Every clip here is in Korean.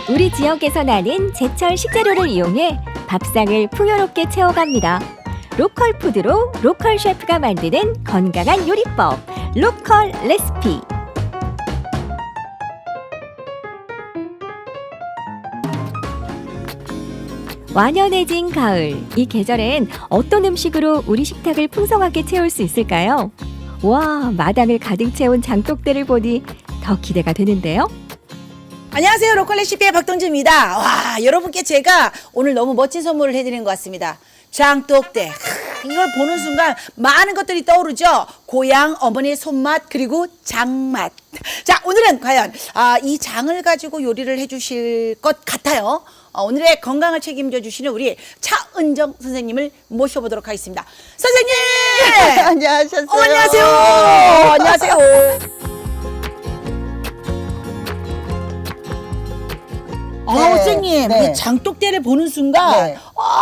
우리 지역에서 나는 제철 식재료를 이용해 밥상을 풍요롭게 채워갑니다. 로컬 푸드로 로컬 셰프가 만드는 건강한 요리법, 로컬 레시피. 완연해진 가을, 이 계절엔 어떤 음식으로 우리 식탁을 풍성하게 채울 수 있을까요? 와, 마당을 가득 채운 장독대를 보니 더 기대가 되는데요. 안녕하세요. 로컬 레시피의 박동주입니다. 와, 여러분께 제가 오늘 너무 멋진 선물을 해드리는 것 같습니다. 장독대. 이걸 보는 순간 많은 것들이 떠오르죠. 고향 어머니의 손맛 그리고 장맛. 자, 오늘은 과연 이 장을 가지고 요리를 해주실 것 같아요. 오늘의 건강을 책임져 주시는 우리 차은정 선생님을 모셔보도록 하겠습니다. 선생님! 안녕하셨어요. 안녕하세요. 안녕하세요. 선생님, 네. 이 장독대를 보는 순간 네.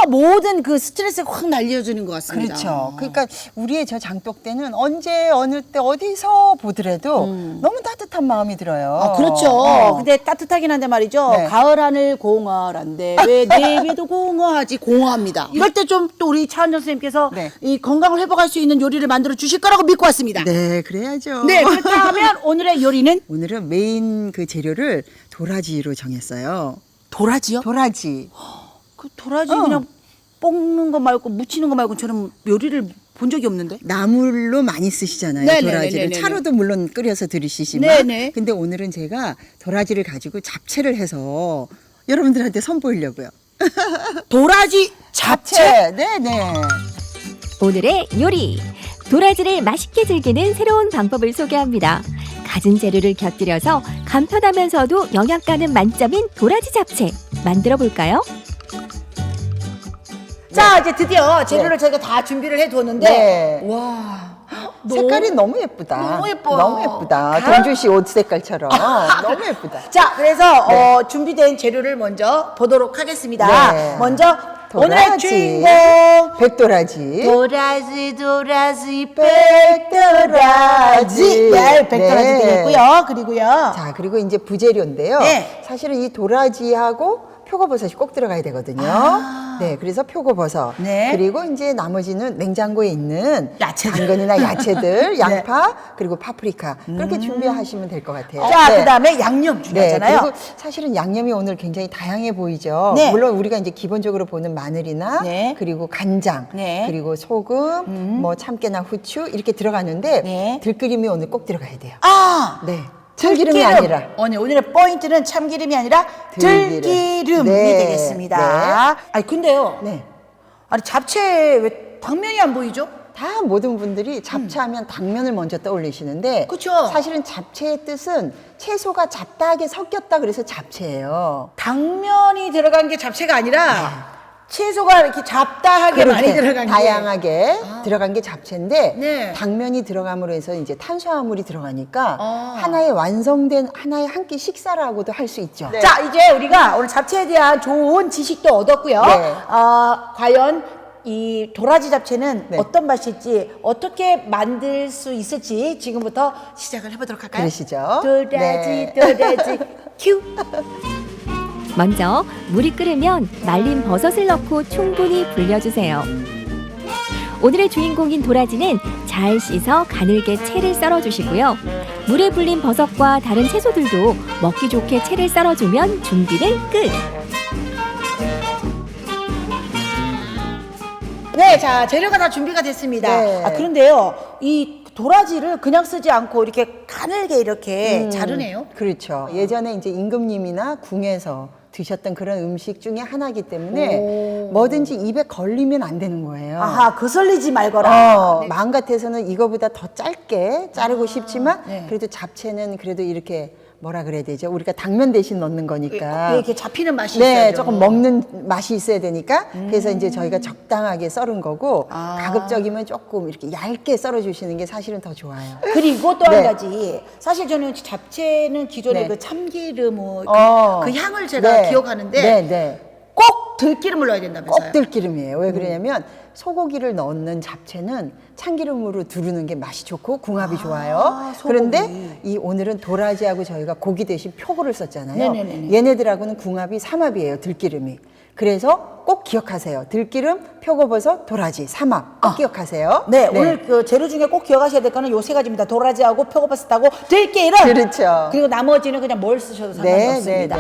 모든 그 스트레스가 확 날려주는 것 같습니다. 그렇죠. 그러니까 우리의 저 장독대는 언제 어느 때 어디서 보더라도 너무 따뜻한 마음이 들어요. 그렇죠. 근데 따뜻하긴 한데 말이죠. 네. 가을 하늘 공허한데 왜 내비도 공허하지? 공허합니다. 이럴 때 좀 또 우리 차은정 선생님께서 네. 이 건강을 회복할 수 있는 요리를 만들어 주실 거라고 믿고 왔습니다. 네, 그래야죠. 네, 그렇다면 오늘의 요리는 오늘은 메인 그 재료를 도라지로 정했어요. 도라지요? 도라지. 그 도라지 그냥 볶는 거 말고 무치는 거 말고 저는 요리를 본 적이 없는데. 나물로 많이 쓰시잖아요. 네네네네네. 도라지를 차로도 물론 끓여서 들으시지만 네네. 근데 오늘은 제가 도라지를 가지고 잡채를 해서 여러분들한테 선보이려고요. 도라지 잡채? 네네. 오늘의 요리, 도라지를 맛있게 즐기는 새로운 방법을 소개합니다. 갖은 재료를 곁들여서 간편하면서도 영양가는 만점인 도라지 잡채 만들어 볼까요? 자, 이제 드디어 재료를 저희가 다 준비를 해두었는데 네. 와, 색깔이 너무 예쁘다. 너무 예뻐요. 너무 예쁘다. 가- 동주 씨 옷 색깔처럼 너무 예쁘다. 자, 그래서 네. 준비된 재료를 먼저 보도록 하겠습니다. 네. 먼저 오늘의 도라지. 주인공 백도라지. 도라지 백도라지. 네, 백도라지 네. 되겠고요. 그리고요. 자, 그리고 이제 부재료인데요. 네. 사실은 이 도라지하고 표고버섯이 꼭 들어가야 되거든요. 네, 그래서 표고버섯. 네. 그리고 이제 나머지는 냉장고에 있는 야채들. 당근이나 야채들, 네. 양파, 그리고 파프리카. 그렇게 준비하시면 될 것 같아요. 자, 네. 그다음에 양념 네, 중요하잖아요. 그리고 사실은 양념이 오늘 굉장히 다양해 보이죠. 네. 물론 우리가 이제 기본적으로 보는 마늘이나 네. 그리고 간장, 네. 그리고 소금, 뭐 참깨나 후추 이렇게 들어가는데 네. 들기름이 오늘 꼭 들어가야 돼요. 네. 들기름이 아니라 오늘의 포인트는 참기름이 아니라 들기름. 들기름이 네. 되겠습니다. 네. 아니 근데요. 네. 아니 잡채 왜 당면이 안 보이죠? 다 모든 분들이 잡채하면 당면을 먼저 떠올리시는데 그쵸. 사실은 잡채의 뜻은 채소가 잡다하게 섞였다 그래서 잡채예요. 당면이 들어간 게 잡채가 아니라 채소가 이렇게 잡다하게 많이 그렇게 들어간 게 다양하게 들어간 게 잡채인데 네. 당면이 들어감으로 해서 이제 탄수화물이 들어가니까 아. 하나의 완성된 하나의 한 끼 식사라고도 할 수 있죠. 자, 이제 우리가 오늘 잡채에 대한 좋은 지식도 얻었고요. 네. 과연 이 도라지 잡채는 네. 어떤 맛일지 어떻게 만들 수 있을지 지금부터 시작을 해보도록 할까요? 그러시죠. 도라지 네. 도라지 큐. 먼저 물이 끓으면 말린 버섯을 넣고 충분히 불려주세요. 오늘의 주인공인 도라지는 잘 씻어 가늘게 채를 썰어주시고요. 물에 불린 버섯과 다른 채소들도 먹기 좋게 채를 썰어주면 준비는 끝! 네, 자 재료가 다 준비가 됐습니다. 네. 그런데요, 이 도라지를 그냥 쓰지 않고 이렇게 가늘게 이렇게 자르네요. 그렇죠. 예전에 이제 임금님이나 궁에서 드셨던 그런 음식 중에 하나이기 때문에 뭐든지 입에 걸리면 안 되는 거예요. 아하, 거슬리지 말거라. 네. 마음 같아서는 이거보다 더 짧게 자르고 싶지만 네. 그래도 잡채는 그래도 이렇게 뭐라 그래야 되죠? 우리가 당면 대신 넣는 거니까. 이렇게 잡히는 맛이 네, 있어야죠. 조금 먹는 맛이 있어야 되니까 그래서 이제 저희가 적당하게 썰은 거고 가급적이면 조금 이렇게 얇게 썰어 주시는 게 사실은 더 좋아요. 그리고 또 한 네. 가지, 사실 저는 잡채는 기존에 네. 그 참기름 그 향을 제가 네. 기억하는데 네, 네. 꼭 꼭 들기름을 넣어야 된다면서요? 꼭 들기름이에요. 왜 그러냐면 소고기를 넣는 잡채는 참기름으로 두르는 게 맛이 좋고 궁합이 좋아요. 소고기. 그런데 이 오늘은 도라지하고 저희가 고기 대신 표고를 썼잖아요. 네네네네. 얘네들하고는 궁합이 삼합이에요. 들기름이. 그래서 꼭 기억하세요. 들기름, 표고버섯, 도라지, 삼합 꼭 기억하세요. 네, 오늘 그 재료 중에 꼭 기억하셔야 될 거는 요 세 가지입니다. 도라지하고 표고버섯하고 들기름. 그렇죠. 그리고 나머지는 그냥 뭘 쓰셔도 상관이 없습니다.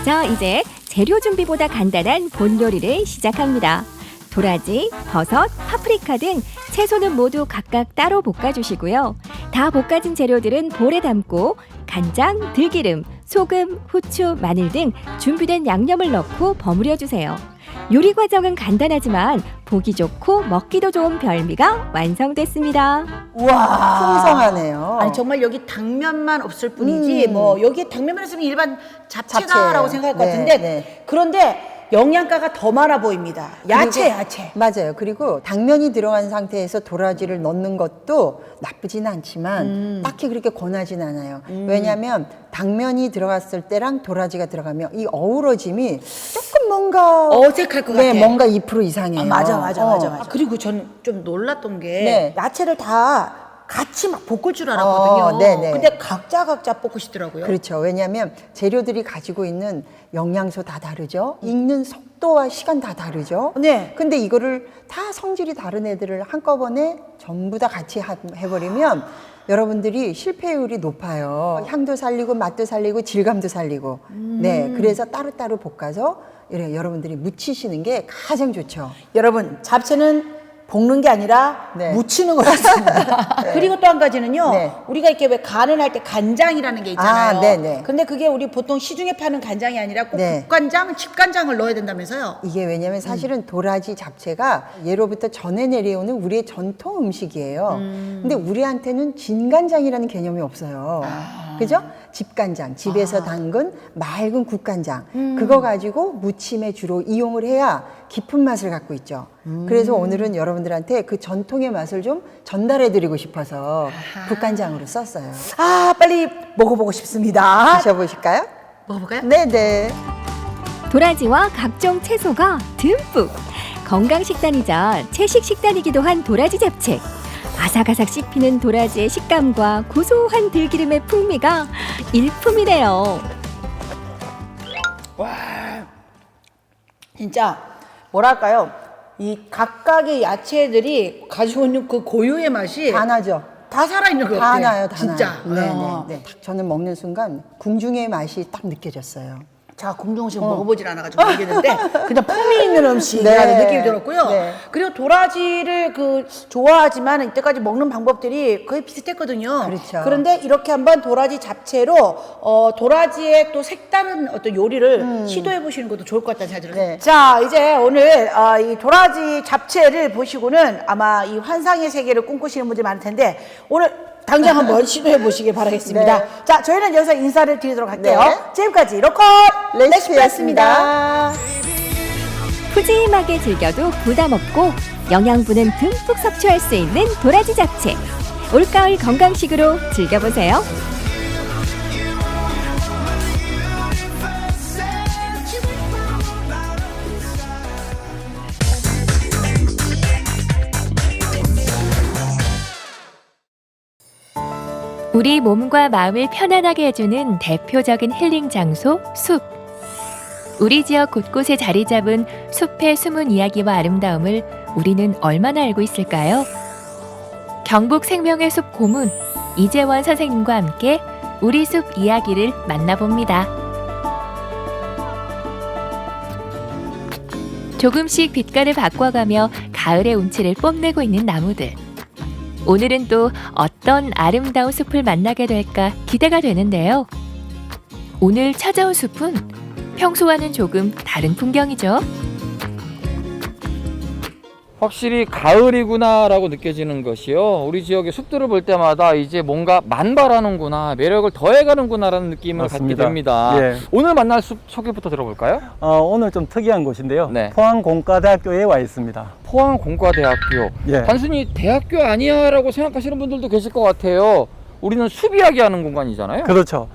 자, 이제 재료 준비보다 간단한 본 요리를 시작합니다. 도라지, 버섯, 파프리카 등 채소는 모두 각각 따로 볶아주시고요. 다 볶아진 재료들은 볼에 담고 간장, 들기름, 소금, 후추, 마늘 등 준비된 양념을 넣고 버무려 주세요. 요리 과정은 간단하지만 보기 좋고 먹기도 좋은 별미가 완성됐습니다. 우와. 풍성하네요. 아니 정말 여기 당면만 없을 뿐이지 뭐 여기 당면만 있으면 일반 잡채다라고 잡채예요. 생각할 것 네, 같은데 네. 그런데 영양가가 더 많아 보입니다. 야채, 그리고- 야채. 맞아요. 그리고 당면이 들어간 상태에서 도라지를 넣는 것도 나쁘지는 않지만 딱히 그렇게 권하진 않아요. 왜냐하면 당면이 들어갔을 때랑 도라지가 들어가면 이 어우러짐이 조금 뭔가 어색할 것 네, 같아. 뭔가 2% 이상이에요. 맞아. 어. 그리고 전 좀 놀랐던 게 네. 야채를 다 같이 막 볶을 줄 알았거든요. 네네. 근데 각자 볶으시더라고요. 그렇죠. 왜냐하면 재료들이 가지고 있는 영양소 다 다르죠. 익는 속도와 시간 다 다르죠. 네. 근데 이거를 다 성질이 다른 애들을 한꺼번에 전부 다 같이 해버리면 여러분들이 실패율이 높아요. 향도 살리고 맛도 살리고 질감도 살리고. 네. 그래서 따로따로 볶아서 여러분들이 무치시는 게 가장 좋죠. 여러분 잡채는 볶는 게 아니라 네. 무치는 거였습니다. 그리고 또 한 가지는요. 네. 우리가 이렇게 왜 간을 할 때 간장이라는 게 있잖아요. 아, 네네. 근데 그게 우리 보통 시중에 파는 간장이 아니라 꼭 네. 국간장, 집간장을 넣어야 된다면서요. 이게 왜냐면 사실은 도라지 잡채가 예로부터 전해 내려오는 우리의 전통 음식이에요. 근데 우리한테는 진간장이라는 개념이 없어요. 그죠? 집간장, 집에서 담근 맑은 국간장. 그거 가지고 무침에 주로 이용을 해야 깊은 맛을 갖고 있죠. 그래서 오늘은 여러분들한테 그 전통의 맛을 좀 전달해 드리고 싶어서 국간장으로 썼어요. 아, 빨리 먹어보고 싶습니다. 드셔보실까요? 먹어볼까요? 네네. 도라지와 각종 채소가 듬뿍. 건강 식단이자 채식 식단이기도 한 도라지 잡채. 아삭아삭 씹히는 도라지의 식감과 고소한 들기름의 풍미가 일품이네요. 진짜 뭐랄까요? 이 각각의 야채들이 가지고 있는 그 고유의 맛이 다 나죠? 다 살아있는 것 다 같아요. 나요, 다 진짜. 나요. 네네. 딱 저는 먹는 순간 궁중의 맛이 딱 느껴졌어요. 제가 공중 음식 먹어보질 않아가지고 모르겠는데 그냥 품이 있는 음식이라는 네. 느낌이 들었고요. 네. 그리고 도라지를 좋아하지만 이때까지 먹는 방법들이 거의 비슷했거든요. 그렇죠. 그런데 이렇게 한번 도라지 잡채로 도라지의 또 색다른 어떤 요리를 시도해 보시는 것도 좋을 것 같다는 생각이 들어요. 네. 자, 이제 오늘 이 도라지 잡채를 보시고는 아마 이 환상의 세계를 꿈꾸시는 분들이 많을 텐데 오늘 당장 한번 시도해 보시길 바라겠습니다. 네. 자, 저희는 여기서 인사를 드리도록 할게요. 네. 지금까지 로컬 레시피였습니다. 푸짐하게 즐겨도 부담 없고 영양분은 듬뿍 섭취할 수 있는 도라지 잡채. 올가을 건강식으로 즐겨보세요. 우리 몸과 마음을 편안하게 해주는 대표적인 힐링 장소, 숲. 우리 지역 곳곳에 자리 잡은 숲의 숨은 이야기와 아름다움을 우리는 얼마나 알고 있을까요? 경북 생명의 숲 고문 이재원 선생님과 함께 우리 숲 이야기를 만나봅니다. 조금씩 빛깔을 바꿔가며 가을의 운치를 뽐내고 있는 나무들. 오늘은 또 어떤 아름다운 숲을 만나게 될까 기대가 되는데요. 오늘 찾아온 숲은 평소와는 조금 다른 풍경이죠. 확실히 가을이구나라고 느껴지는 것이요. 우리 지역의 숲들을 볼 때마다 이제 뭔가 만발하는구나, 매력을 더해가는구나라는 느낌을 맞습니다. 갖게 됩니다. 예. 오늘 만날 숲 소개부터 들어볼까요? 오늘 좀 특이한 곳인데요. 네. 포항공과대학교에 와 있습니다. 포항공과대학교. 예. 단순히 대학교 아니야라고 생각하시는 분들도 계실 것 같아요. 우리는 숲 이야기하는 공간이잖아요. 그렇죠.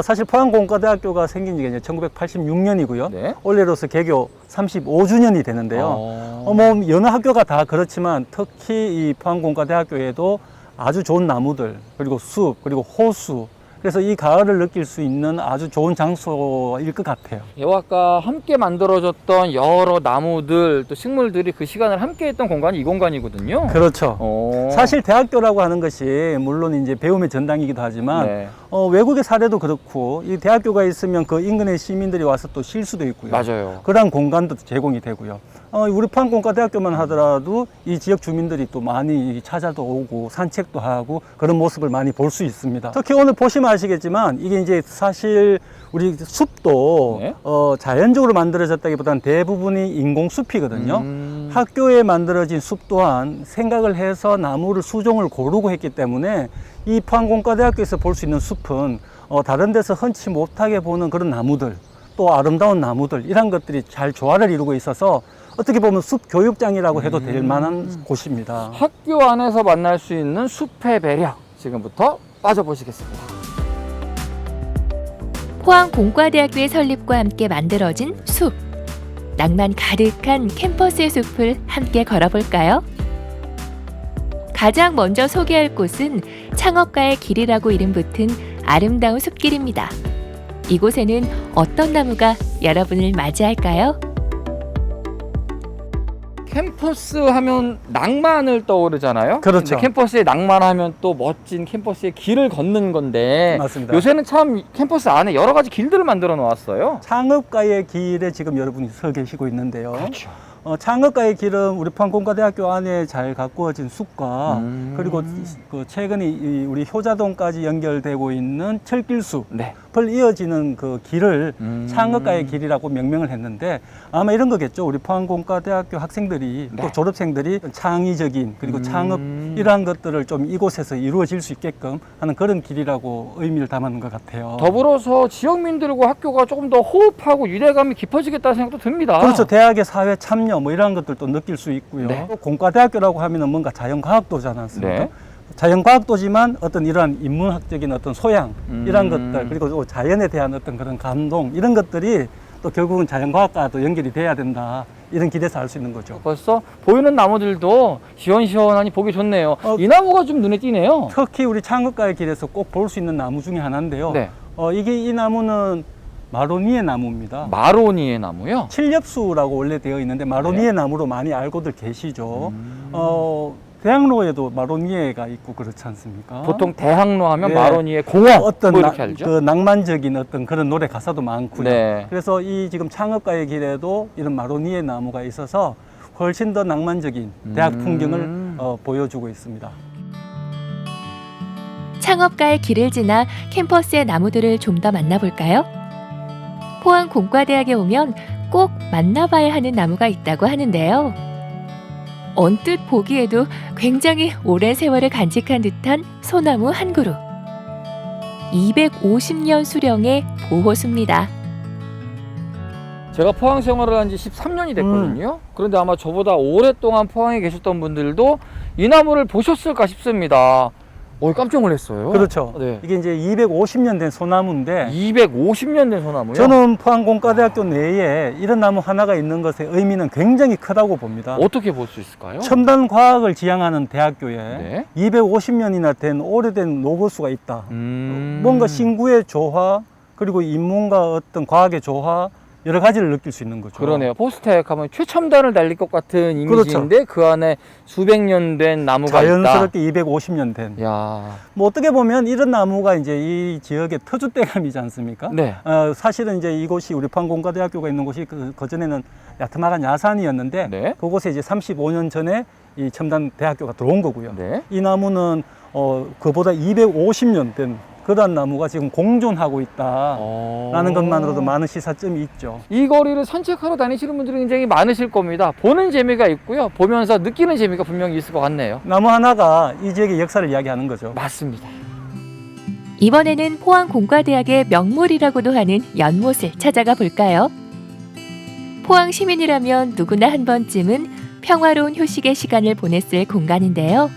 사실 포항공과대학교가 생긴 지가 이제 1986년이고요. 네. 올해로서 개교 35주년이 되는데요. 뭐 여느 학교가 다 그렇지만 특히 이 포항공과대학교에도 아주 좋은 나무들, 그리고 숲, 그리고 호수, 그래서 이 가을을 느낄 수 있는 아주 좋은 장소일 것 같아요. 개화과 함께 만들어졌던 여러 나무들 또 식물들이 그 시간을 함께 했던 공간이 이 공간이거든요. 그렇죠. 오. 사실 대학교라고 하는 것이 물론 이제 배움의 전당이기도 하지만 네. 외국의 사례도 그렇고 이 대학교가 있으면 그 인근의 시민들이 와서 또 쉴 수도 있고요. 맞아요. 그런 공간도 제공이 되고요. 우리 포항공과대학교만 하더라도 이 지역 주민들이 또 많이 찾아도 오고 산책도 하고 그런 모습을 많이 볼 수 있습니다. 특히 오늘 보시면 아시겠지만 이게 이제 사실 우리 숲도 네. 자연적으로 만들어졌다기보다는 대부분이 인공숲이거든요. 학교에 만들어진 숲 또한 생각을 해서 나무를 수종을 고르고 했기 때문에 이 포항공과대학교에서 볼 수 있는 숲은 다른 데서 흔치 못하게 보는 그런 나무들, 또 아름다운 나무들, 이런 것들이 잘 조화를 이루고 있어서 어떻게 보면 숲 교육장이라고 해도 될 만한 곳입니다. 학교 안에서 만날 수 있는 숲의 매력 지금부터 빠져보시겠습니다. 포항공과대학교의 설립과 함께 만들어진 숲. 낭만 가득한 캠퍼스의 숲을 함께 걸어볼까요? 가장 먼저 소개할 곳은 창업가의 길이라고 이름 붙은 아름다운 숲길입니다. 이곳에는 어떤 나무가 여러분을 맞이할까요? 캠퍼스 하면 낭만을 떠오르잖아요. 그렇죠. 근데 캠퍼스에 낭만하면 또 멋진 캠퍼스의 길을 걷는 건데 맞습니다. 요새는 참 캠퍼스 안에 여러 가지 길들을 만들어 놓았어요. 창업가의 길에 지금 여러분이 서 계시고 있는데요. 그렇죠. 창업가의 길은 우리 포항공과대학교 안에 잘 가꾸어진 숲과 그리고 그 최근에 우리 효자동까지 연결되고 있는 철길숲 네. 을 이어지는 그 길을 창업가의 길이라고 명명을 했는데 아마 이런 거겠죠. 우리 포항공과대학교 학생들이 네. 또 졸업생들이 창의적인 그리고 창업 이러한 것들을 좀 이곳에서 이루어질 수 있게끔 하는 그런 길이라고 의미를 담는 것 같아요. 더불어서 지역민들과 학교가 조금 더 호흡하고 유대감이 깊어지겠다는 생각도 듭니다. 그렇죠. 대학의 사회 참여 뭐 이런 것들도 느낄 수 있고요. 네. 또 공과대학교라고 하면은 뭔가 자연과학도잖지 않습니까? 네. 자연과학도지만 어떤 이러한 인문학적인 어떤 소양 이런 것들 그리고 또 자연에 대한 어떤 그런 감동 이런 것들이 또 결국은 자연과학과도 연결이 돼야 된다 이런 길에서 알 수 있는 거죠. 벌써 보이는 나무들도 시원시원하니 보기 좋네요. 이 나무가 좀 눈에 띄네요. 특히 우리 창업가의 길에서 꼭 볼 수 있는 나무 중에 하나인데요. 네. 이 나무는 마로니에 나무입니다. 마로니에 나무요? 칠렵수라고 원래 되어 있는데 마로니에 네. 나무로 많이 알고들 계시죠. 대학로에도 마로니에가 있고 그렇지 않습니까? 보통 대학로 하면 네. 마로니에 공원 어떤 뭐 이렇게 알죠? 그 낭만적인 어떤 그런 노래 가사도 많고요. 네. 그래서 이 지금 창업가의 길에도 이런 마로니에 나무가 있어서 훨씬 더 낭만적인 대학 풍경을 보여주고 있습니다. 창업가의 길을 지나 캠퍼스의 나무들을 좀 더 만나볼까요? 포항공과대학에 오면 꼭 만나봐야 하는 나무가 있다고 하는데요. 언뜻 보기에도 굉장히 오랜 세월을 간직한 듯한 소나무 한 그루. 250년 수령의 보호수입니다. 제가 포항 생활을 한 지 13년이 됐거든요. 그런데 아마 저보다 오랫동안 포항에 계셨던 분들도 이 나무를 보셨을까 싶습니다. 깜짝 놀랐어요. 그렇죠. 네. 이게 이제 250년 된 소나무인데 250년 된 소나무요? 저는 포항공과대학교 내에 이런 나무 하나가 있는 것의 의미는 굉장히 크다고 봅니다. 어떻게 볼 수 있을까요? 첨단 과학을 지향하는 대학교에 네. 250년이나 된 오래된 노거수가 있다. 뭔가 신구의 조화 그리고 인문과 어떤 과학의 조화 여러 가지를 느낄 수 있는 거죠. 그러네요. 포스텍 하면 최첨단을 달릴 것 같은 이미지인데 그 안에 수백 년 된 나무가 자연스럽게 250년 된. 있다. 야. 뭐 어떻게 보면 이런 나무가 이제 이 지역의 터줏대감이지 않습니까? 네. 사실은 이제 이곳이 우리 포항공과대학교가 있는 곳이 그전에는 야트막한 야산이었는데 네. 그곳에 이제 35년 전에 이 첨단 대학교가 들어온 거고요. 네. 이 나무는 그보다 250년 된 그러한 나무가 지금 공존하고 있다라는 것만으로도 많은 시사점이 있죠. 이 거리를 산책하러 다니시는 분들이 굉장히 많으실 겁니다. 보는 재미가 있고요. 보면서 느끼는 재미가 분명히 있을 것 같네요. 나무 하나가 이 지역의 역사를 이야기하는 거죠. 맞습니다. 이번에는 포항공과대학의 명물이라고도 하는 연못을 찾아가 볼까요? 포항 시민이라면 누구나 한 번쯤은 평화로운 휴식의 시간을 보냈을 공간인데요.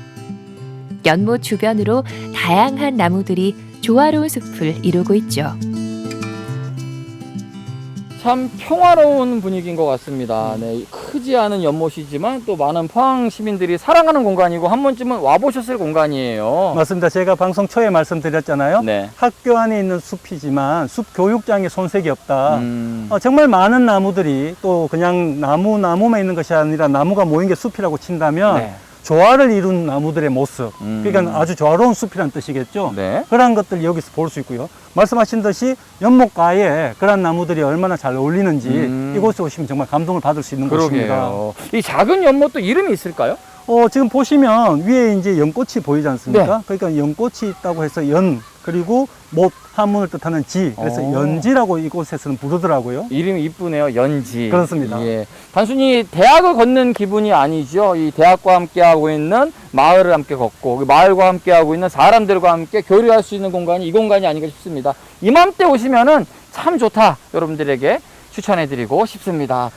연못 주변으로 다양한 나무들이 조화로운 숲을 이루고 있죠. 참 평화로운 분위기인 것 같습니다. 네, 크지 않은 연못이지만 또 많은 포항 시민들이 사랑하는 공간이고 한 번쯤은 와보셨을 공간이에요. 맞습니다. 제가 방송 초에 말씀드렸잖아요. 네. 학교 안에 있는 숲이지만 숲 교육장에 손색이 없다. 음. 정말 많은 나무들이 또 그냥 나무만 있는 것이 아니라 나무가 모인 게 숲이라고 친다면 네. 조화를 이룬 나무들의 모습, 그러니까 아주 조화로운 숲이라는 뜻이겠죠. 네. 그런 것들 여기서 볼 수 있고요. 말씀하신 듯이 연못가에 그런 나무들이 얼마나 잘 어울리는지 이곳에 오시면 정말 감동을 받을 수 있는 곳입니다. 그러게요. 이 작은 연못도 이름이 있을까요? 지금 보시면 위에 이제 연꽃이 보이지 않습니까? 네. 그러니까 연꽃이 있다고 해서 그리고 못, 한문을 뜻하는 지, 그래서 연지라고 이곳에서는 부르더라고요. 이름이 이쁘네요. 연지. 그렇습니다. 예. 단순히 대학을 걷는 기분이 아니죠. 이 대학과 함께하고 있는 마을을 함께 걷고 그 마을과 함께하고 있는 사람들과 함께 교류할 수 있는 공간이 이 공간이 아닌가 싶습니다. 이맘때 오시면은 참 좋다. 여러분들에게 추천해드리고 싶습니다.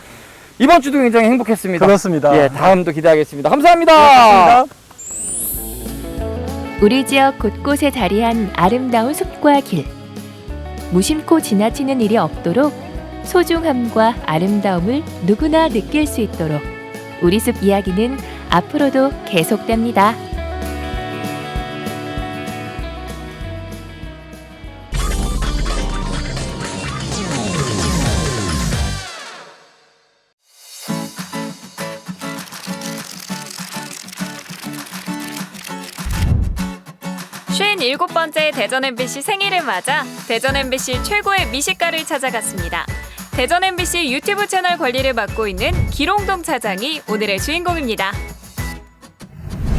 이번 주도 굉장히 행복했습니다. 그렇습니다. 예, 다음도 기대하겠습니다. 감사합니다. 고맙습니다. 우리 지역 곳곳에 자리한 아름다운 숲과 길. 무심코 지나치는 일이 없도록 소중함과 아름다움을 누구나 느낄 수 있도록 우리 숲 이야기는 앞으로도 계속됩니다. 일곱 번째 대전 MBC 생일을 맞아 대전 MBC 최고의 미식가를 찾아갔습니다. 대전 MBC 유튜브 채널 관리를 맡고 있는 기롱동 차장이 오늘의 주인공입니다.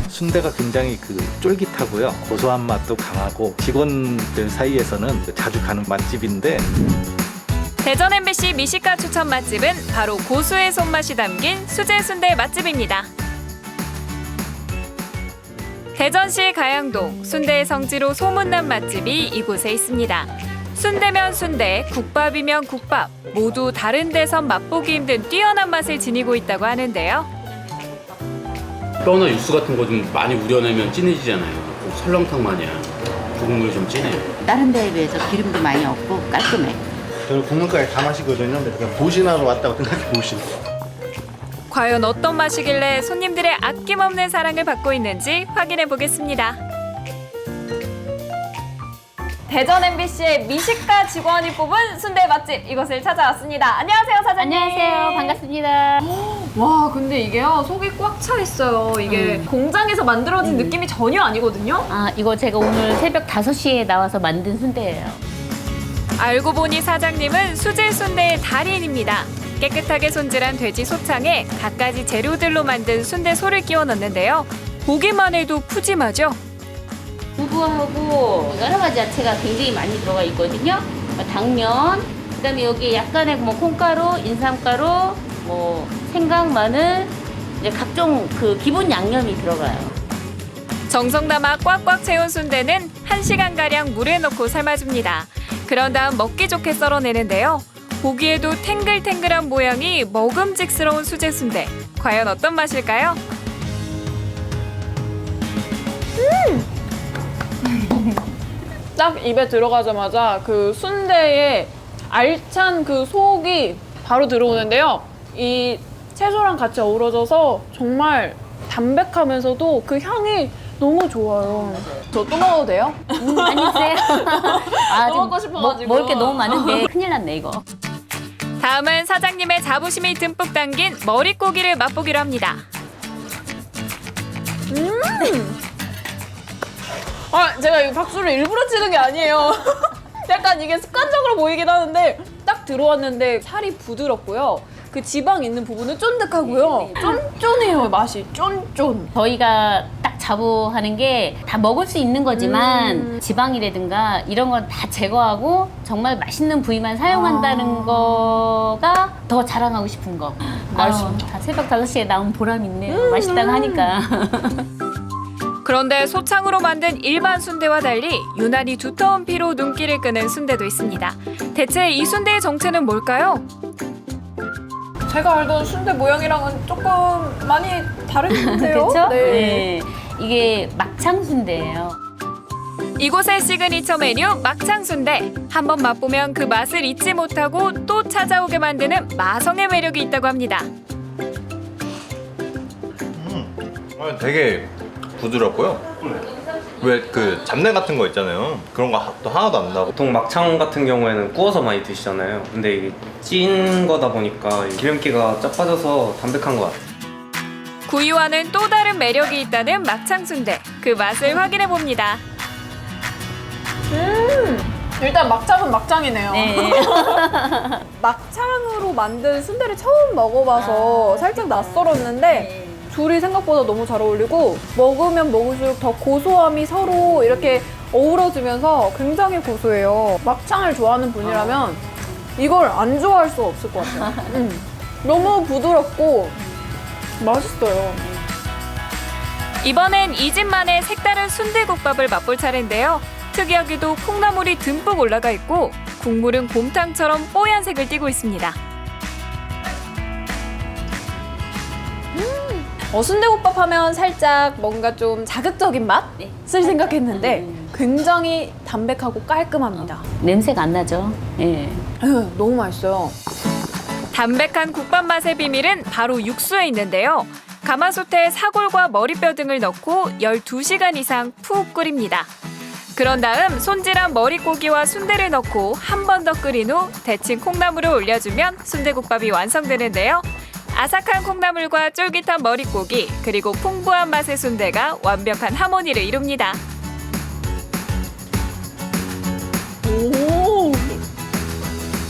순대가 굉장히 쫄깃하고요. 고소한 맛도 강하고 직원들 사이에서는 자주 가는 맛집인데 대전 MBC 미식가 추천 맛집은 바로 고수의 손맛이 담긴 수제 순대 맛집입니다. 대전시 가양동 순대의 성지로 소문난 맛집이 이곳에 있습니다. 순대면 순대, 국밥이면 국밥 모두 다른 데선 맛보기 힘든 뛰어난 맛을 지니고 있다고 하는데요. 뼈나 육수 같은 거 좀 많이 우려내면 진해지잖아요. 설렁탕 마냥 국물이 좀 진해요. 다른 데에 비해서 기름도 많이 없고 깔끔해. 저는 국물까지 다 마시거든요. 그냥 보신하러 왔다고 생각해 보신. 과연 어떤 맛이길래 손님들의 아낌없는 사랑을 받고 있는지 확인해 보겠습니다. 대전 MBC의 미식가 직원이 뽑은 순대 맛집 이곳을 찾아왔습니다. 안녕하세요, 사장님. 안녕하세요. 반갑습니다. 와, 근데 이게요 속이 꽉 차 있어요. 이게 공장에서 만들어진 느낌이 전혀 아니거든요. 아, 이거 제가 오늘 새벽 5시에 나와서 만든 순대예요. 알고 보니 사장님은 수제 순대의 달인입니다. 깨끗하게 손질한 돼지 소창에 갖가지 재료들로 만든 순대 소를 끼워 넣는데요. 보기만 해도 푸짐하죠. 두부하고 여러 가지 야채가 굉장히 많이 들어가 있거든요. 당면, 그다음에 여기 약간의 콩가루, 인삼가루, 생강, 마늘, 이제 각종 기본 양념이 들어가요. 정성 담아 꽉꽉 채운 순대는 1시간가량 물에 넣고 삶아줍니다. 그런 다음 먹기 좋게 썰어내는데요. 보기에도 탱글탱글한 모양이 먹음직스러운 수제 순대. 과연 어떤 맛일까요? 딱 입에 들어가자마자 그 순대의 알찬 그 속이 바로 들어오는데요. 이 채소랑 같이 어우러져서 정말 담백하면서도 그 향이 너무 좋아요. 저 또 먹어도 돼요? 많이 드세요. 아, 또 먹고 싶어가지고. 먹을 게 너무 많은데 큰일 났네 이거. 다음은 사장님의 자부심이 듬뿍 담긴 머릿고기를 맛보기로 합니다. 제가 이 박수를 일부러 치는 게 아니에요. 약간 이게 습관적으로 보이긴 하는데 딱 들어왔는데 살이 부드럽고요. 그 지방 있는 부분은 쫀득하고요. 쫀쫀해요, 맛이. 쫀쫀. 저희가 딱 자부하는 게 다 먹을 수 있는 거지만 지방이라든가 이런 건 다 제거하고 정말 맛있는 부위만 사용한다는 거가 더 자랑하고 싶은 거. 맛있다. 다 새벽 5시에 나온 보람 있네요. 맛있다고 하니까. 그런데 소창으로 만든 일반 순대와 달리 유난히 두터운 피로 눈길을 끄는 순대도 있습니다. 대체 이 순대의 정체는 뭘까요? 제가 알던 순대 모양이랑은 조금 많이 다른데요? 그렇죠? 네. 이게 막창 순대예요. 이곳의 시그니처 메뉴 막창순대. 한번 맛보면 그 맛을 잊지 못하고 또 찾아오게 만드는 마성의 매력이 있다고 합니다. 되게 부드럽고요. 왜 그 잡내 같은 거 있잖아요. 그런 거 또 하나도 안 나고. 보통 막창 같은 경우에는 구워서 많이 드시잖아요. 근데 이게 찐 거다 보니까 기름기가 쫙 빠져서 담백한 것 같아요. 구이와는 또 다른 매력이 있다는 막창순대. 그 맛을 확인해 봅니다. 일단 막창은 막창이네요. 네. 막창으로 만든 순대를 처음 먹어봐서 살짝 낯설었는데 둘이 생각보다 너무 잘 어울리고 먹으면 먹을수록 더 고소함이 서로 이렇게 어우러지면서 굉장히 고소해요. 막창을 좋아하는 분이라면 이걸 안 좋아할 수 없을 것 같아요. 너무 부드럽고 맛있어요. 이번엔 이 집만의 색다른 순대국밥을 맛볼 차례인데요. 특이하게도 콩나물이 듬뿍 올라가 있고 국물은 곰탕처럼 뽀얀색을 띠고 있습니다. 순대국밥 하면 살짝 뭔가 좀 자극적인 맛을 생각했는데 굉장히 담백하고 깔끔합니다. 냄새가 안 나죠? 예. 너무 맛있어요. 담백한 국밥 맛의 비밀은 바로 육수에 있는데요. 가마솥에 사골과 머리뼈 등을 넣고 12시간 이상 푹 끓입니다. 그런 다음 손질한 머릿고기와 순대를 넣고 한 번 더 끓인 후 데친 콩나물을 올려주면 순대국밥이 완성되는데요. 아삭한 콩나물과 쫄깃한 머릿고기 그리고 풍부한 맛의 순대가 완벽한 하모니를 이룹니다.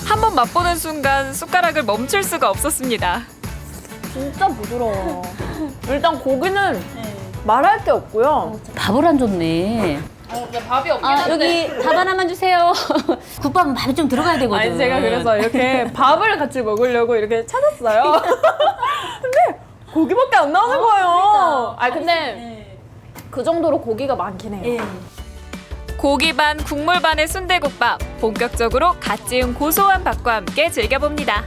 한번 맛보는 순간 숟가락을 멈출 수가 없었습니다. 진짜 부드러워. 일단 고기는 말할 게 없고요. 밥을 안 줬네. 밥이 없긴 여기 밥 하나만 주세요. 국밥은 밥이 좀 들어가야 되거든. 아니 제가 그래서 이렇게 밥을 같이 먹으려고 이렇게 찾았어요. 근데 고기밖에 안 나오는 거예요. 아 근데 그 정도로 고기가 많긴 해요. 고기 반 국물 반의 순대국밥. 본격적으로 갓 지은 고소한 밥과 함께 즐겨봅니다.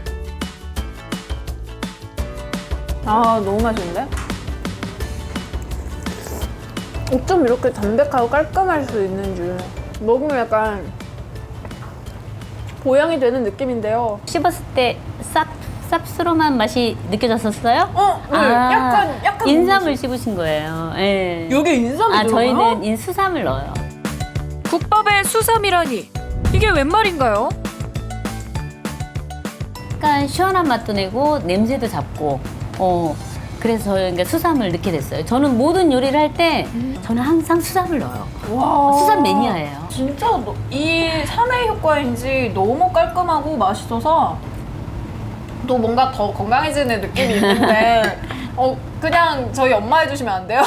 아 너무 맛있는데? 어쩜 이렇게 담백하고 깔끔할 수 있는 줄. 먹으면 약간 보양이 되는 느낌인데요. 씹었을 때 쌉스름한 맛이 느껴졌었어요? 네. 약간 인삼을 씹으신 거예요. 예. 여기 인삼이 들어가요? 저희는 수삼을 넣어요. 국밥에 수삼이라니. 이게 웬 말인가요? 약간 시원한 맛도 내고 냄새도 잡고 그래서 그러니까 수삼을 넣게 됐어요. 저는 모든 요리를 할 때 저는 항상 수삼을 넣어요. 와. 수삼 매니아예요. 진짜 이 삼의 효과인지 너무 깔끔하고 맛있어서 또 뭔가 더 건강해지는 느낌이 있는데 그냥 저희 엄마 해주시면 안 돼요?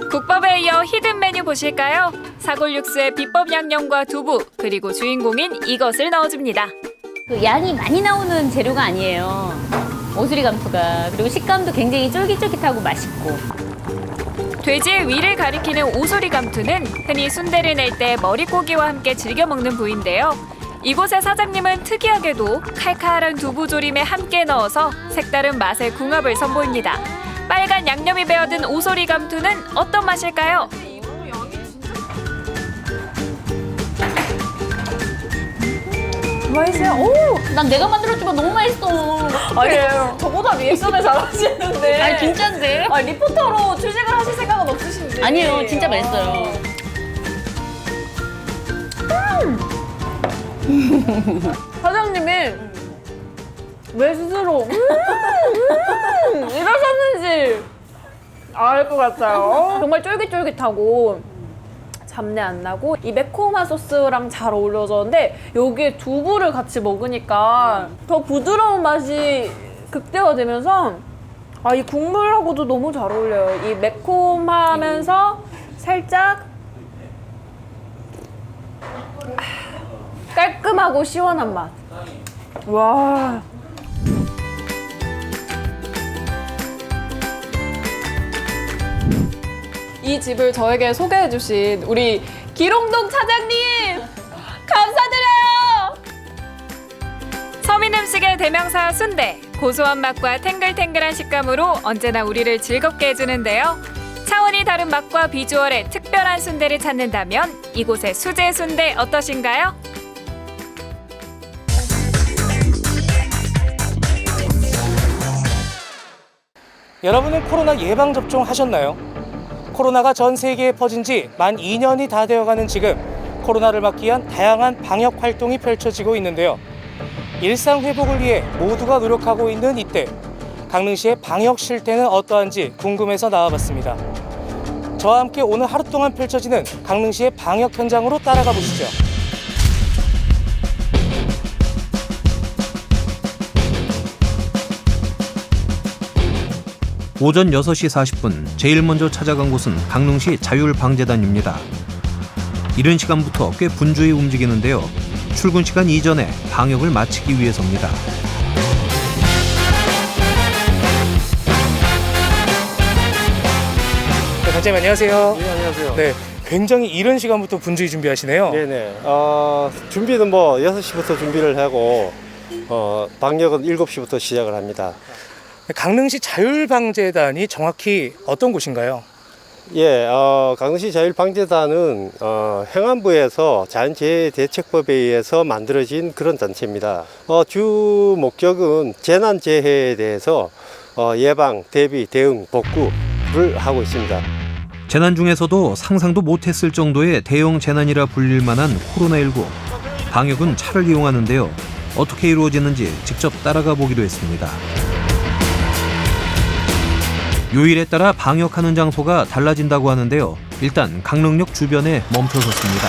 국밥에 이어 히든 메뉴 보실까요? 사골 육수에 비법 양념과 두부 그리고 주인공인 이것을 넣어줍니다. 그 양이 많이 나오는 재료가 아니에요. 오수리 감투가. 그리고 식감도 굉장히 쫄깃쫄깃하고 맛있고. 돼지의 위를 가리키는 오소리 감투는 흔히 순대를 낼 때 머릿고기와 함께 즐겨 먹는 부위인데요. 이곳의 사장님은 특이하게도 칼칼한 두부 조림에 함께 넣어서 색다른 맛의 궁합을 선보입니다. 빨간 양념이 배어든 오소리 감투는 어떤 맛일까요? 맛있어요. 오! 난 내가 만들었지만 너무 맛있어. 아니, 저보다 리액션을 잘하시는데. 아니, 진짜인데? 리포터로 취직을 하실 생각은 없으신지. 아니에요, 진짜 맛있어요. 사장님이 왜 스스로 이러셨는지 알 것 같아요. 정말 쫄깃쫄깃하고 잡내 안 나고 이 매콤한 소스랑 잘 어우러졌는데 여기에 두부를 같이 먹으니까 더 부드러운 맛이 극대화되면서 이 국물하고도 너무 잘 어울려요. 이 매콤하면서 살짝 깔끔하고 시원한 맛. 와. 이 집을 저에게 소개해주신 우리 기롱동 차장님 감사드려요. 서민 음식의 대명사 순대. 고소한 맛과 탱글탱글한 식감으로 언제나 우리를 즐겁게 해주는데요. 차원이 다른 맛과 비주얼의 특별한 순대를 찾는다면 이곳의 수제 순대 어떠신가요? 여러분은 코로나 예방접종 하셨나요? 코로나가 전 세계에 퍼진 지 만 2년이 다 되어가는 지금 코로나를 막기 위한 다양한 방역 활동이 펼쳐지고 있는데요. 일상 회복을 위해 모두가 노력하고 있는 이때 강릉시의 방역 실태는 어떠한지 궁금해서 나와봤습니다. 저와 함께 오늘 하루 동안 펼쳐지는 강릉시의 방역 현장으로 따라가 보시죠. 오전 6시 40분 제일 먼저 찾아간 곳은 강릉시 자율방재단입니다. 이른 시간부터 꽤 분주히 움직이는데요. 출근 시간 이전에 방역을 마치기 위해서입니다. 네, 단장님 안녕하세요. 네, 안녕하세요. 네, 굉장히 이른 시간부터 분주히 준비하시네요. 네네. 준비는 뭐 6시부터 준비를 하고 방역은 7시부터 시작을 합니다. 강릉시 자율방재단이 정확히 어떤 곳인가요? 예, 강릉시 자율방재단은 행안부에서 자연재해대책법에 의해서 만들어진 그런 단체입니다. 주 목적은 재난재해에 대해서 예방, 대비, 대응, 복구를 하고 있습니다. 재난 중에서도 상상도 못했을 정도의 대형 재난이라 불릴 만한 코로나19. 방역은 차를 이용하는데요. 어떻게 이루어지는지 직접 따라가 보기로 했습니다. 요일에 따라 방역하는 장소가 달라진다고 하는데요. 일단 강릉역 주변에 멈춰섰습니다.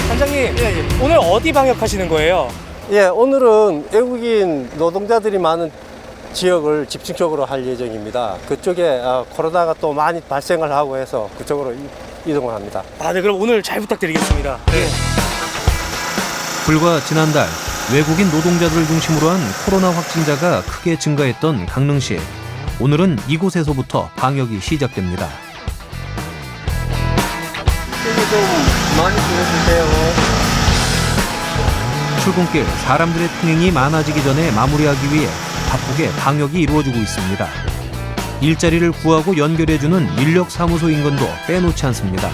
단장님, 오늘 어디 방역하시는 거예요? 예, 오늘은 외국인 노동자들이 많은 지역을 집중적으로 할 예정입니다. 그쪽에 코로나가 또 많이 발생을 하고 해서 그쪽으로 이동을 합니다. 네, 그럼 오늘 잘 부탁드리겠습니다. 네. 불과 지난달 외국인 노동자들을 중심으로 한 코로나 확진자가 크게 증가했던 강릉시. 오늘은 이곳에서부터 방역이 시작됩니다. 좀 많이 보여주세요. 출근길 사람들의 통행이 많아지기 전에 마무리하기 위해 바쁘게 방역이 이루어지고 있습니다. 일자리를 구하고 연결해주는 인력사무소 인근도 빼놓지 않습니다.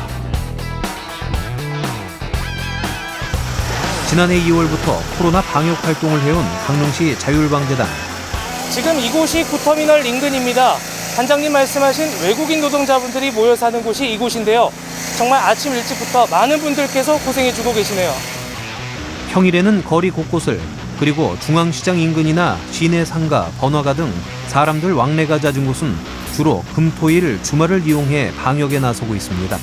지난해 2월부터 코로나 방역 활동을 해온 강릉시 자율방재단. 지금 이곳이 구터미널 인근입니다. 단장님 말씀하신 외국인 노동자분들이 모여 사는 곳이 이곳인데요. 정말 아침 일찍부터 많은 분들께서 고생해주고 계시네요. 평일에는 거리 곳곳을, 그리고 중앙시장 인근이나 시내 상가, 번화가 등 사람들 왕래가 잦은 곳은 주로 금, 토, 일, 주말을 이용해 방역에 나서고 있습니다.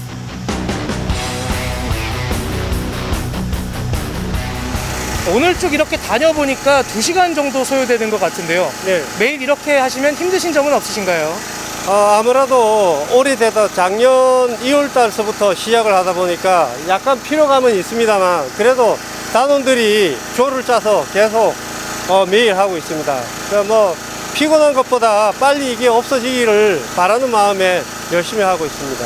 오늘 쭉 이렇게 다녀보니까 2시간 정도 소요되는 것 같은데요. 네. 매일 이렇게 하시면 힘드신 점은 없으신가요? 아무래도 오래되다 작년 2월 달서부터 시작을 하다 보니까 약간 피로감은 있습니다만 그래도 단원들이 조를 짜서 계속 매일 하고 있습니다. 그러니까 뭐 피곤한 것보다 빨리 이게 없어지기를 바라는 마음에 열심히 하고 있습니다.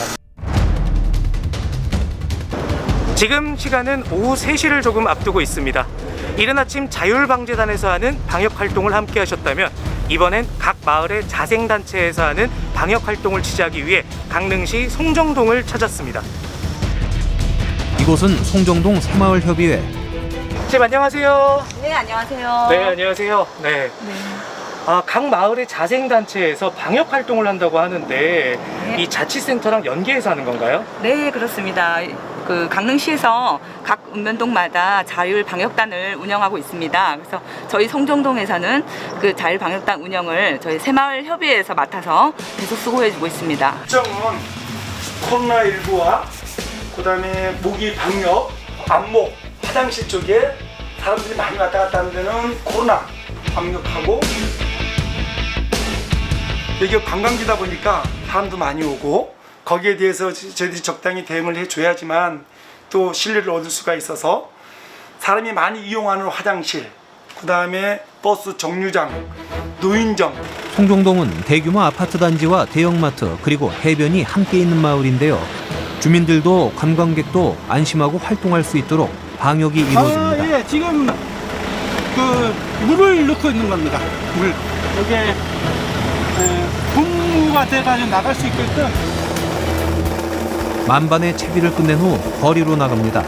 지금 시간은 오후 3시를 조금 앞두고 있습니다. 이른 아침 자율방재단에서 하는 방역활동을 함께 하셨다면 이번엔 각 마을의 자생단체에서 하는 방역활동을 취재하기 위해 강릉시 송정동을 찾았습니다. 이곳은 송정동 새마을협의회. 선생님 안녕하세요. 네, 안녕하세요. 네, 안녕하세요. 네. 각 마을의 자생단체에서 방역활동을 한다고 하는데 이 자치센터랑 연계해서 하는 건가요? 네, 그렇습니다. 그 강릉시에서 각 읍면동마다 자율방역단을 운영하고 있습니다. 그래서 저희 송정동에서는 그 자율방역단 운영을 저희 새마을협의회에서 맡아서 계속 수고해주고 있습니다. 일정은 코로나19와 그다음에 모기 방역, 안목, 화장실 쪽에 사람들이 많이 왔다 갔다 하는 데는 코로나 방역하고 여기가 관광지다 보니까 사람도 많이 오고 거기에 대해서 저희들이 적당히 대응을 해줘야지만 또 신뢰를 얻을 수가 있어서 사람이 많이 이용하는 화장실, 그 다음에 버스 정류장, 노인정. 송정동은 대규모 아파트 단지와 대형마트 그리고 해변이 함께 있는 마을인데요. 주민들도 관광객도 안심하고 활동할 수 있도록 방역이 이루어집니다. 예, 지금 그 물을 넣고 있는 겁니다. 물. 이게 분무가 돼가지고 나갈 수 있게끔. 만반의 채비를 끝낸 후 거리로 나갑니다.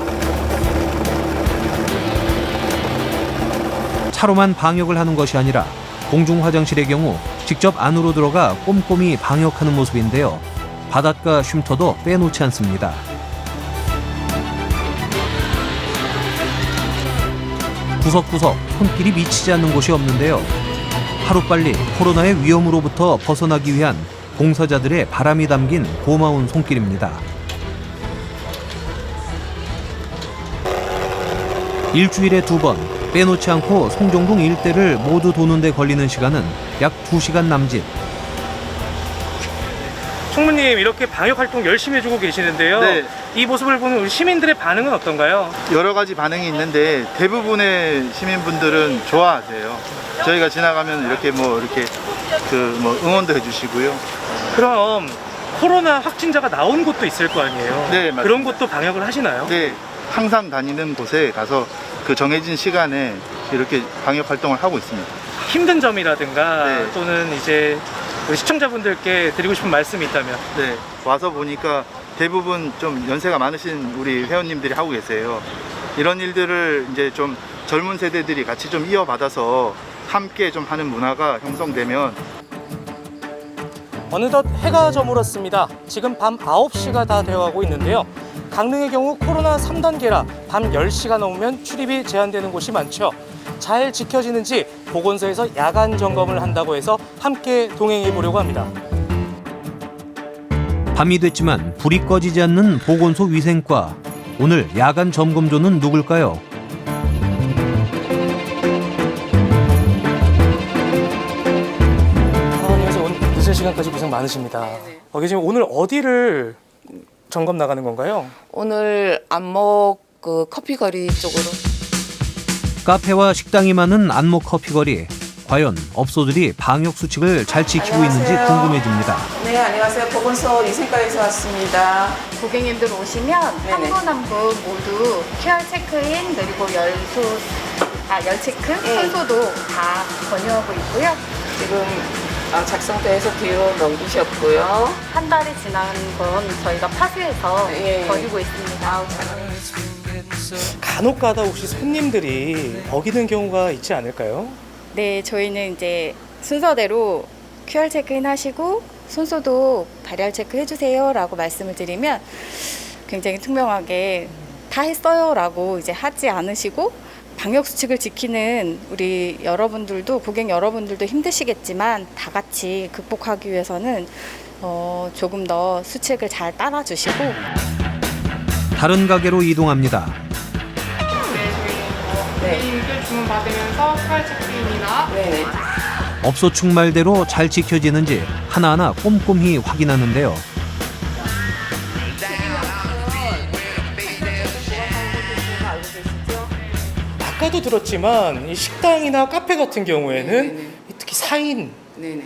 차로만 방역을 하는 것이 아니라 공중 화장실의 경우 직접 안으로 들어가 꼼꼼히 방역하는 모습인데요. 바닷가 쉼터도 빼놓지 않습니다. 구석구석 손길이 미치지 않는 곳이 없는데요. 하루빨리 코로나의 위험으로부터 벗어나기 위한 봉사자들의 바람이 담긴 고마운 손길입니다. 일주일에 2번 빼놓지 않고 송정동 일대를 모두 도는 데 걸리는 시간은 약 2시간 남짓. 총무님 이렇게 방역 활동 열심히 해주고 계시는데요. 네. 이 모습을 보는 우리 시민들의 반응은 어떤가요? 여러 가지 반응이 있는데 대부분의 시민분들은 좋아하세요. 저희가 지나가면 이렇게 응원도 해주시고요. 그럼 코로나 확진자가 나온 곳도 있을 거 아니에요? 네, 맞습니다. 그런 곳도 방역을 하시나요? 네, 항상 다니는 곳에 가서 그 정해진 시간에 이렇게 방역 활동을 하고 있습니다. 힘든 점이라든가 네. 또는 이제 우리 시청자분들께 드리고 싶은 말씀이 있다면? 네, 와서 보니까 대부분 좀 연세가 많으신 우리 회원님들이 하고 계세요. 이런 일들을 이제 좀 젊은 세대들이 같이 좀 이어받아서 함께 좀 하는 문화가 형성되면. 어느덧 해가 저물었습니다. 지금 밤 9시가 다 되어가고 있는데요. 강릉의 경우 코로나 3단계라 밤 10시가 넘으면 출입이 제한되는 곳이 많죠. 잘 지켜지는지 보건소에서 야간 점검을 한다고 해서 함께 동행해 보려고 합니다. 밤이 됐지만 불이 꺼지지 않는 보건소 위생과. 오늘 야간 점검조는 누굴까요? 안녕하세요. 오늘 늦은 시간까지 고생 많으십니다. 지금 오늘 어디를 점검 나가는 건가요? 오늘 안목 그 커피거리 쪽으로. 카페와 식당이 많은 안목 커피거리. 과연 업소들이 방역 수칙을 잘 지키고 있는지 궁금해집니다. 네, 안녕하세요. 보건소 위생과에서 왔습니다. 고객님들 오시면 한 분 한 분 모두 QR 체크인 그리고 열 체크, 손소독 다 권유하고 있고요. 지금 작성대에서 뒤로 넘기셨고요. 한 달이 지난 건 저희가 파수해서 버리고 있습니다. 간혹 가다 혹시 손님들이 어기는 경우가 있지 않을까요? 네, 저희는 이제 순서대로 QR 체크인 하시고 손소독 발열 체크 해주세요 라고 말씀을 드리면 굉장히 투명하게 다 했어요 라고 이제 하지 않으시고, 방역 수칙을 지키는 우리 여러분들도, 고객 여러분들도 힘드시겠지만 다 같이 극복하기 위해서는 조금 더 수칙을 잘 따라주시고. 다른 가게로 이동합니다. 고객님들 주문 받으면서 QR 체크인이나 업소 충말대로 잘 지켜지는지 하나하나 꼼꼼히 확인하는데요. 아까도 들었지만 이 식당이나 카페 같은 경우에는 특히 4인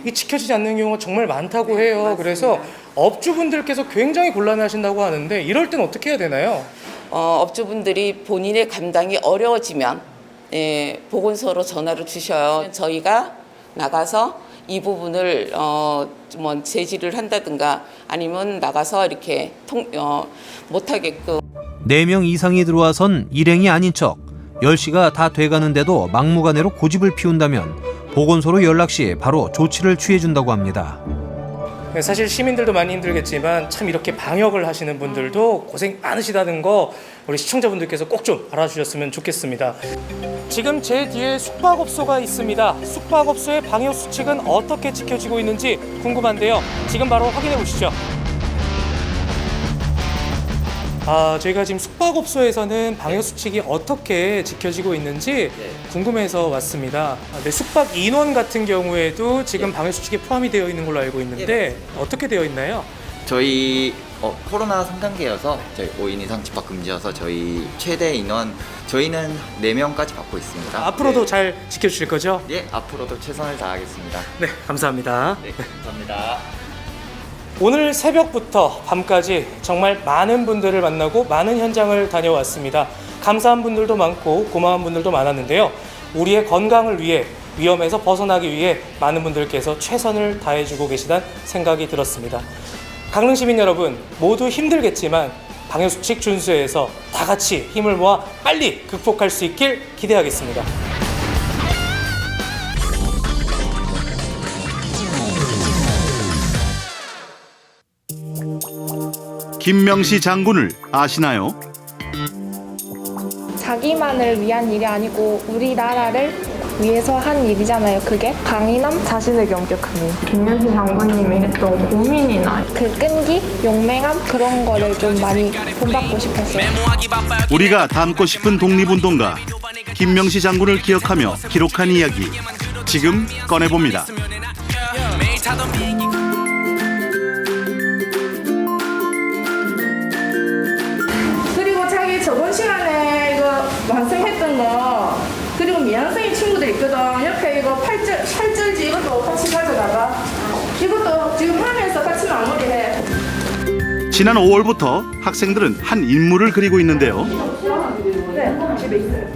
이 지켜지지 않는 경우가 정말 많다고 해요. 맞습니다. 그래서 업주분들께서 굉장히 곤란해하신다고 하는데 이럴 땐 어떻게 해야 되나요? 업주분들이 본인의 감당이 어려워지면 보건소로 전화를 주셔요. 저희가 나가서 이 부분을 뭐 제지를 한다든가 아니면 나가서 이렇게 못하게끔. 4명 이상이 들어와선 일행이 아닌 척. 10시가 다 돼가는데도 막무가내로 고집을 피운다면 보건소로 연락 시 바로 조치를 취해준다고 합니다. 사실 시민들도 많이 힘들겠지만 참 이렇게 방역을 하시는 분들도 고생 많으시다는 거 우리 시청자분들께서 꼭 좀 알아주셨으면 좋겠습니다. 지금 제 뒤에 숙박업소가 있습니다. 숙박업소의 방역 수칙은 어떻게 지켜지고 있는지 궁금한데요. 지금 바로 확인해 보시죠. 저희가 지금 숙박업소에서는 방역 수칙이 어떻게 지켜지고 있는지 궁금해서 왔습니다. 네, 숙박 인원 같은 경우에도 지금 방역 수칙에 포함이 되어 있는 걸로 알고 있는데 어떻게 되어 있나요? 저희 코로나 3단계여서 저희 5인 이상 집합 금지여서 저희 최대 인원 저희는 4명까지 받고 있습니다. 앞으로도 잘 지켜주실 거죠? 예, 앞으로도 최선을 다하겠습니다. 네, 감사합니다. 네, 감사합니다. 오늘 새벽부터 밤까지 정말 많은 분들을 만나고 많은 현장을 다녀왔습니다. 감사한 분들도 많고 고마운 분들도 많았는데요. 우리의 건강을 위해 위험에서 벗어나기 위해 많은 분들께서 최선을 다해주고 계시다는 생각이 들었습니다. 강릉 시민 여러분 모두 힘들겠지만 방역수칙 준수해서 다 같이 힘을 모아 빨리 극복할 수 있길 기대하겠습니다. 김명시 장군을 아시나요? 자기만을 위한 일이 아니고 우리나라를 위해서 한 일이잖아요. 그게 강인함, 자신을 엄격함이. 김명시 장군님이 했던 고민이나 그 끈기, 용맹함 그런 거를 좀 많이 본받고 싶었어요. 우리가 닮고 싶은 독립운동가 김명시 장군을 기억하며 기록한 이야기 지금 꺼내봅니다. 그리고 자기 저번 시간에 이거 완성했던 거 그리고 미양생이 친구들 있거든. 옆에 이거 팔절지 이것도 같이 가져다가 이것도 지금 하면서 같이 마무리해. 지난 5월부터 학생들은 한 인물을 그리고 있는데요. 네, 집에 있어요.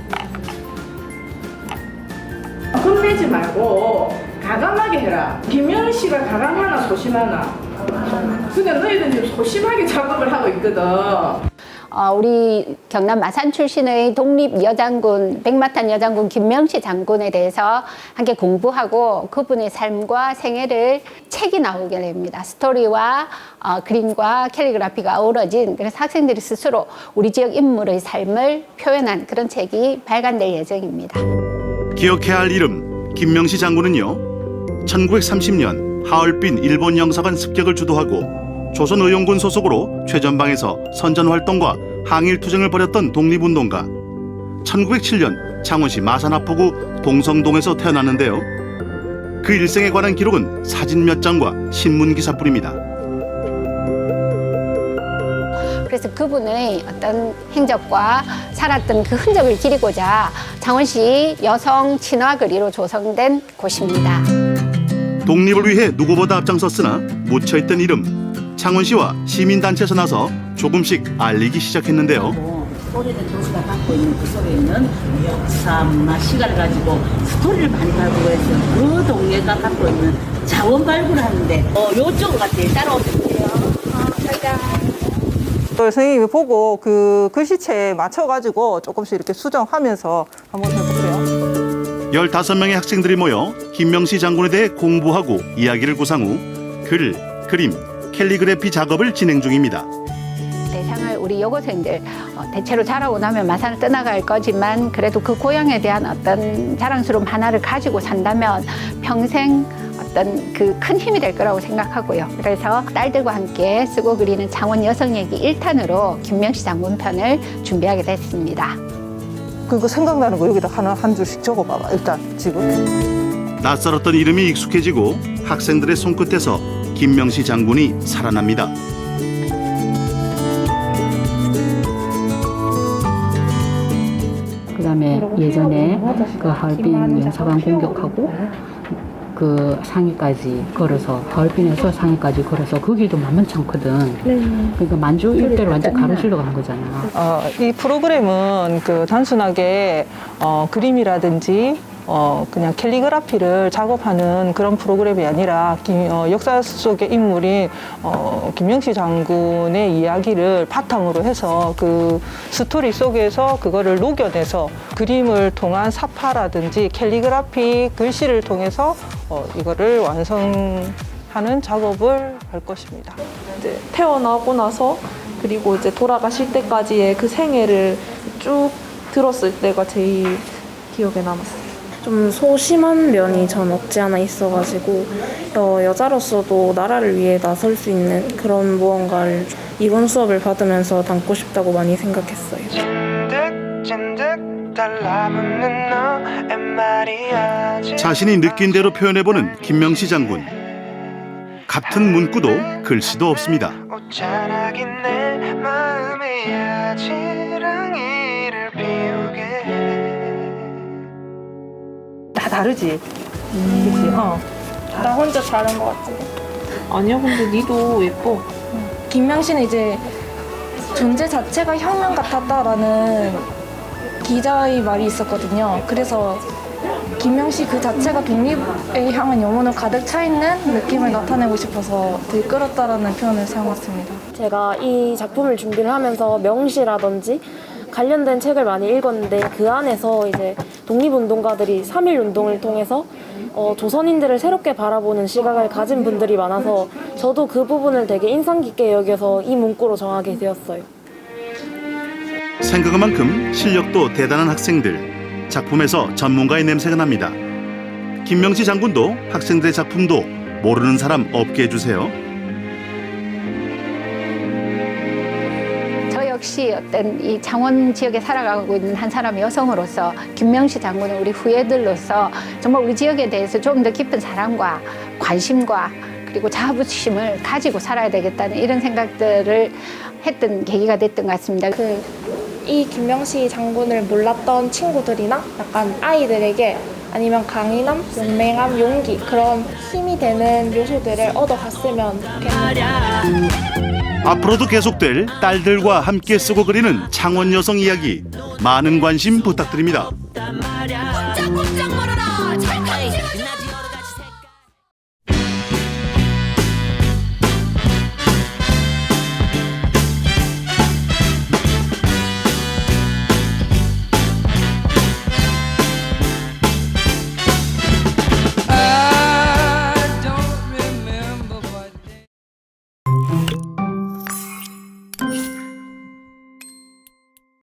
겁내지 말고 가감하게 해라. 김명시가 가감 하나 소심 하나. 근데 너희들은 지금 소심하게 작업을 하고 있거든. 우리 경남 마산 출신의 독립 여장군, 백마탄 여장군 김명시 장군에 대해서 함께 공부하고 그분의 삶과 생애를 책이 나오게 됩니다. 스토리와 그림과 캘리그라피가 어우러진, 그래서 학생들이 스스로 우리 지역 인물의 삶을 표현한 그런 책이 발간될 예정입니다. 기억해야 할 이름 김명시 장군은요, 1930년 하얼빈 일본 영사관 습격을 주도하고 조선의용군 소속으로 최전방에서 선전활동과 항일투쟁을 벌였던 독립운동가. 1907년 창원시 마산하포구 동성동에서 태어났는데요. 그 일생에 관한 기록은 사진 몇 장과 신문기사뿐입니다. 그래서 그분의 어떤 행적과 살았던 그 흔적을 기리고자 창원시 여성 친화거리로 조성된 곳입니다. 독립을 위해 누구보다 앞장섰으나 묻혀있던 이름. 창원시와 시민단체에서 나서 조금씩 알리기 시작했는데요. 오래된 도시가 갖고 있는 그 속에 있는 역사, 문화, 시간을 가지고 스토리를 많이 발굴해서 그 동네가 갖고 있는 자원 발굴을 하는데 요쪽 같아요. 따라오세요. 선생님이 보고 그 글씨체에 맞춰가지고 조금씩 이렇게 수정하면서 한번 해볼게요. 15명의 학생들이 모여 김명시 장군에 대해 공부하고 이야기를 구상 후 글, 그림, 캘리그래피 작업을 진행 중입니다. 대상을 우리 여고생들 대체로 자라고 나면 마산을 떠나갈 거지만 그래도 그 고향에 대한 어떤 자랑스러운 하나를 가지고 산다면 평생 어떤 그 큰 힘이 될 거라고 생각하고요. 그래서 딸들과 함께 쓰고 그리는 창원 여성얘기 1탄으로 김명시 장군 편을 준비하게 됐습니다. 그거 생각나는 거 여기다 한 줄씩 적어봐봐. 일단 지금. 낯설었던 이름이 익숙해지고 학생들의 손끝에서 김명시 장군이 살아납니다. 그다음에 예전에 그 하얼빈 영사관 공격하고 그 상해까지 걸어서 하얼빈에서 상해까지 걸어서 그 길도 만만치 않거든. 그러니까 만주 일대를 완전 가로질러 간 거잖아. 이 프로그램은 그 단순하게 그림이라든지 그냥 캘리그라피를 작업하는 그런 프로그램이 아니라 역사 속의 인물인 김명시 장군의 이야기를 바탕으로 해서 그 스토리 속에서 그거를 녹여내서 그림을 통한 사파라든지 캘리그라피 글씨를 통해서 이거를 완성하는 작업을 할 것입니다. 이제 태어나고 나서 그리고 이제 돌아가실 때까지의 그 생애를 쭉 들었을 때가 제일 기억에 남았어요. 좀 소심한 면이 전 없지 않아 있어가지고 여자로서도 나라를 위해 나설 수 있는 그런 무언가를 이번 수업을 받으면서 담고 싶다고 많이 생각했어요. 자신이 느낀 대로 표현해보는 김명시 장군. 같은 문구도 글씨도 없습니다. 다 다르지? 그치? 나 혼자 잘한 것 같은데. 아니야, 근데 니도 예뻐. 김명시는 이제 존재 자체가 혁명 같았다라는 기자의 말이 있었거든요. 그래서 김명시 그 자체가 독립에 향한 영혼을 가득 차 있는 느낌을 나타내고 싶어서 들끓었다라는 표현을 사용했습니다. 제가 이 작품을 준비를 하면서 명시라든지 관련된 책을 많이 읽었는데 그 안에서 이제 독립운동가들이 3.1 운동을 통해서 조선인들을 새롭게 바라보는 시각을 가진 분들이 많아서 저도 그 부분을 되게 인상 깊게 여겨서 이 문구로 정하게 되었어요. 생각한 만큼 실력도 대단한 학생들. 작품에서 전문가의 냄새가 납니다. 김명시 장군도 학생들의 작품도 모르는 사람 없게 해주세요. 저 역시 어떤 이 창원 지역에 살아가고 있는 한 사람 여성으로서 김명시 장군은 우리 후예들로서 정말 우리 지역에 대해서 좀 더 깊은 사랑과 관심과 그리고 자부심을 가지고 살아야 되겠다는 이런 생각들을 했던 계기가 됐던 것 같습니다. 이 김명시 장군을 몰랐던 친구들이나 약간 아이들에게 아니면 강인함, 용맹함, 용기 그런 힘이 되는 요소들을 얻어갔으면 좋겠습니다. 앞으로도 계속될 딸들과 함께 쓰고 그리는 창원 여성 이야기 많은 관심 부탁드립니다.